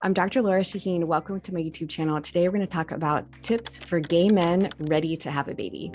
I'm Dr. Lora Shahine. Welcome to my YouTube channel. Today, we're going to talk about tips for gay men ready to have a baby.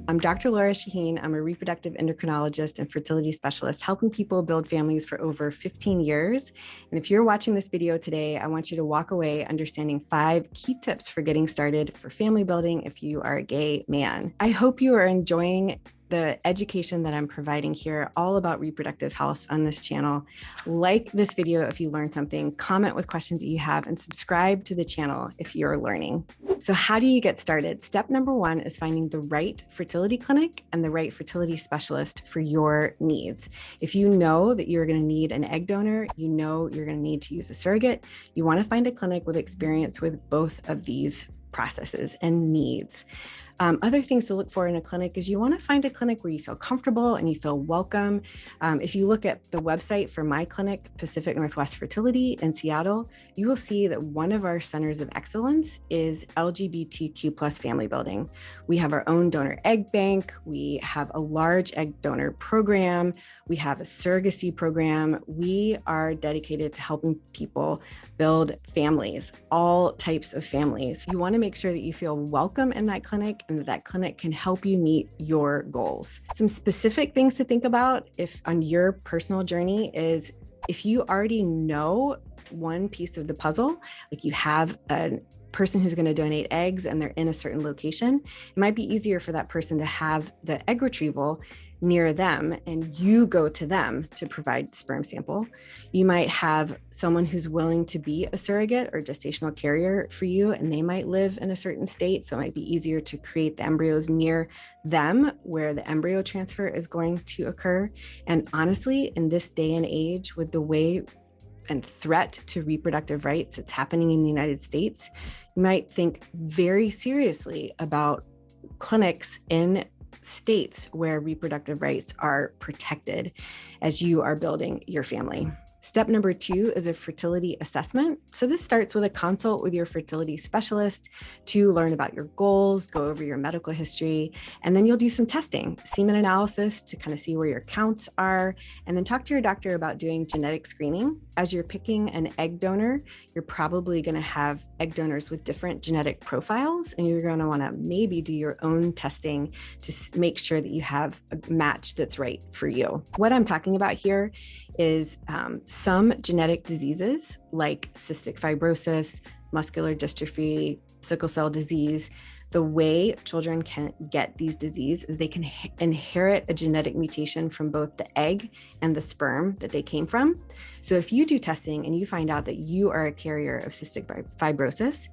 I'm Dr. Lora Shahine. I'm a reproductive endocrinologist and fertility specialist, helping people build families for over 15 years. And if you're watching this video today, I want you to walk away understanding 5 key tips for getting started for family building if you are a gay man. I hope you are enjoying the education that I'm providing here, all about reproductive health on this channel. Like this video if you learned something, comment with questions that you have, and subscribe to the channel if you're learning. So how do you get started? Step number 1 is finding the right fertility clinic and the right fertility specialist for your needs. If you know that you're going to need an egg donor, you know you're going to need to use a surrogate, you want to find a clinic with experience with both of these processes and needs. Other things to look for in a clinic is you want to find a clinic where you feel comfortable and you feel welcome. If you look at the website for my clinic, Pacific Northwest Fertility in Seattle, you will see that one of our centers of excellence is LGBTQ plus family building. We have our own donor egg bank. We have a large egg donor program. We have a surrogacy program. We are dedicated to helping people build families, all types of families. You want to make sure that you feel welcome in that clinic and that clinic can help you meet your goals. Some specific things to think about if on your personal journey is if you already know one piece of the puzzle, like you have a person who's going to donate eggs and they're in a certain location, it might be easier for that person to have the egg retrieval near them and you go to them to provide sperm sample. You might have someone who's willing to be a surrogate or gestational carrier for you, and they might live in a certain state. So it might be easier to create the embryos near them where the embryo transfer is going to occur. And honestly, in this day and age, with the way and threat to reproductive rights that's happening in the United States, you might think very seriously about clinics in states where reproductive rights are protected as you are building your family. Step number 2 is a fertility assessment. So this starts with a consult with your fertility specialist to learn about your goals, go over your medical history, and then you'll do some testing, semen analysis to kind of see where your counts are, and then talk to your doctor about doing genetic screening. As you're picking an egg donor, you're probably going to have egg donors with different genetic profiles, and you're going to want to maybe do your own testing to make sure that you have a match that's right for you. What I'm talking about here is some genetic diseases like cystic fibrosis, muscular dystrophy, sickle cell disease. The way children can get these diseases is they can inherit a genetic mutation from both the egg and the sperm that they came from. So if you do testing and you find out that you are a carrier of cystic fibrosis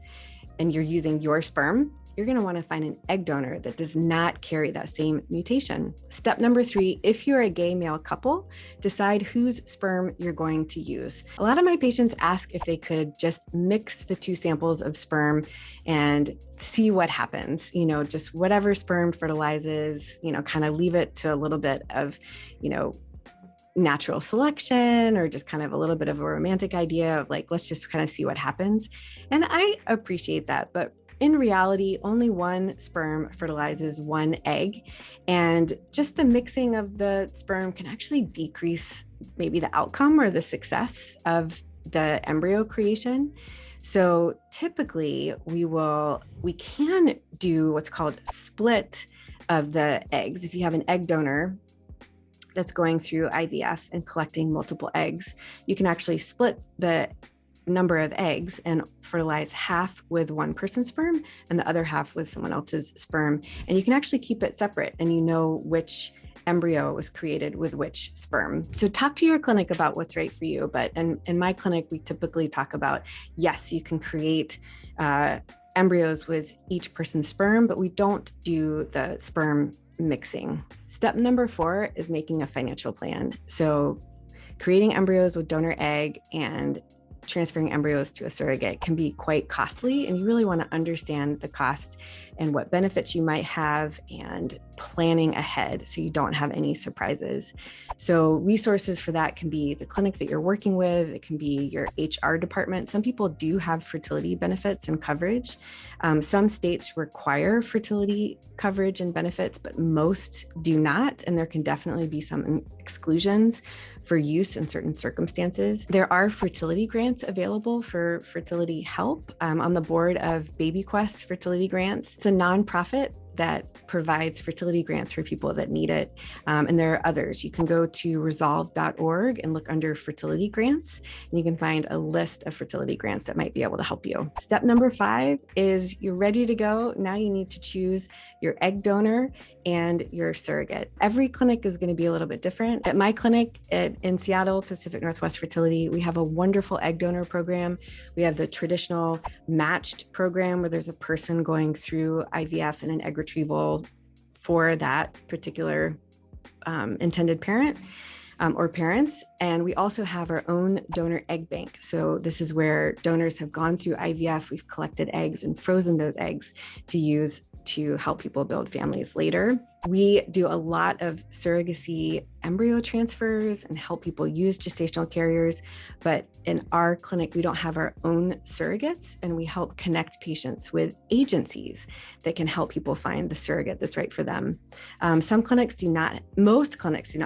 and you're using your sperm, you're going to want to find an egg donor that does not carry that same mutation. Step number 3, if you're a gay male couple, decide whose sperm you're going to use. A lot of my patients ask if they could just mix the 2 samples of sperm and see what happens, just whatever sperm fertilizes, kind of leave it to a little bit of, natural selection or just kind of a little bit of a romantic idea of like, let's just kind of see what happens. And I appreciate that, but in reality, only one sperm fertilizes one egg, and just the mixing of the sperm can actually decrease maybe the outcome or the success of the embryo creation. So typically we can do what's called split of the eggs. If you have an egg donor that's going through IVF and collecting multiple eggs, you can actually split the number of eggs and fertilize half with one person's sperm and the other half with someone else's sperm. And you can actually keep it separate and you know which embryo was created with which sperm. So talk to your clinic about what's right for you. But in my clinic, we typically talk about, yes, you can create embryos with each person's sperm, but we don't do the sperm mixing. Step number 4 is making a financial plan. So creating embryos with donor egg and transferring embryos to a surrogate can be quite costly, and you really want to understand the costs and what benefits you might have and planning ahead so you don't have any surprises. So resources for that can be the clinic that you're working with. It can be your HR department. Some people do have fertility benefits and coverage. Some states require fertility coverage and benefits, but most do not. And there can definitely be some exclusions for use in certain circumstances. There are fertility grants available for fertility help. I'm on the board of Baby Quest Fertility Grants. It's a nonprofit that provides fertility grants for people that need it. And there are others. You can go to resolve.org and look under fertility grants, and you can find a list of fertility grants that might be able to help you. Step number 5 is you're ready to go. Now you need to choose your egg donor and your surrogate. Every clinic is going to be a little bit different. At my clinic in Seattle, Pacific Northwest Fertility, we have a wonderful egg donor program. We have the traditional matched program where there's a person going through IVF and an egg retrieval for that particular intended parent or parents. And we also have our own donor egg bank. So this is where donors have gone through IVF. We've collected eggs and frozen those eggs to use to help people build families later. We do a lot of surrogacy embryo transfers and help people use gestational carriers. But in our clinic, we don't have our own surrogates, and we help connect patients with agencies that can help people find the surrogate that's right for them. Most clinics do not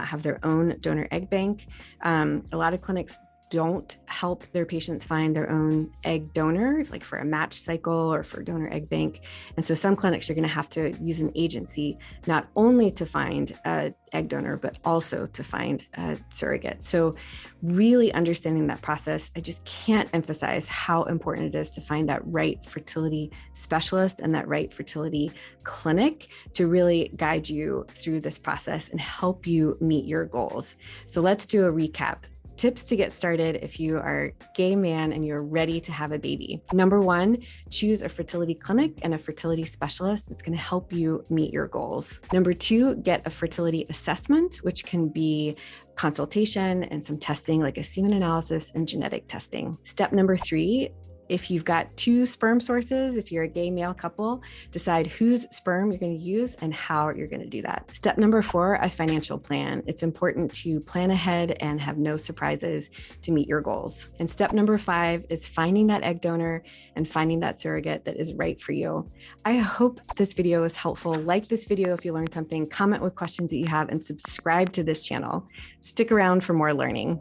have their own donor egg bank. A lot of clinics don't help their patients find their own egg donor, like for a match cycle or for donor egg bank. And so some clinics are going to have to use an agency, not only to find an egg donor, but also to find a surrogate. So really understanding that process, I just can't emphasize how important it is to find that right fertility specialist and that right fertility clinic to really guide you through this process and help you meet your goals. So let's do a recap. Tips to get started if you are a gay man and you're ready to have a baby. Number 1, choose a fertility clinic and a fertility specialist that's going to help you meet your goals. Number 2, get a fertility assessment, which can be consultation and some testing like a semen analysis and genetic testing. Step number 3, if you've got 2 sperm sources, if you're a gay male couple, decide whose sperm you're going to use and how you're going to do that. Step number 4, a financial plan. It's important to plan ahead and have no surprises to meet your goals. And step number 5 is finding that egg donor and finding that surrogate that is right for you. I hope this video is helpful. Like this video if you learned something, comment with questions that you have, and subscribe to this channel. Stick around for more learning.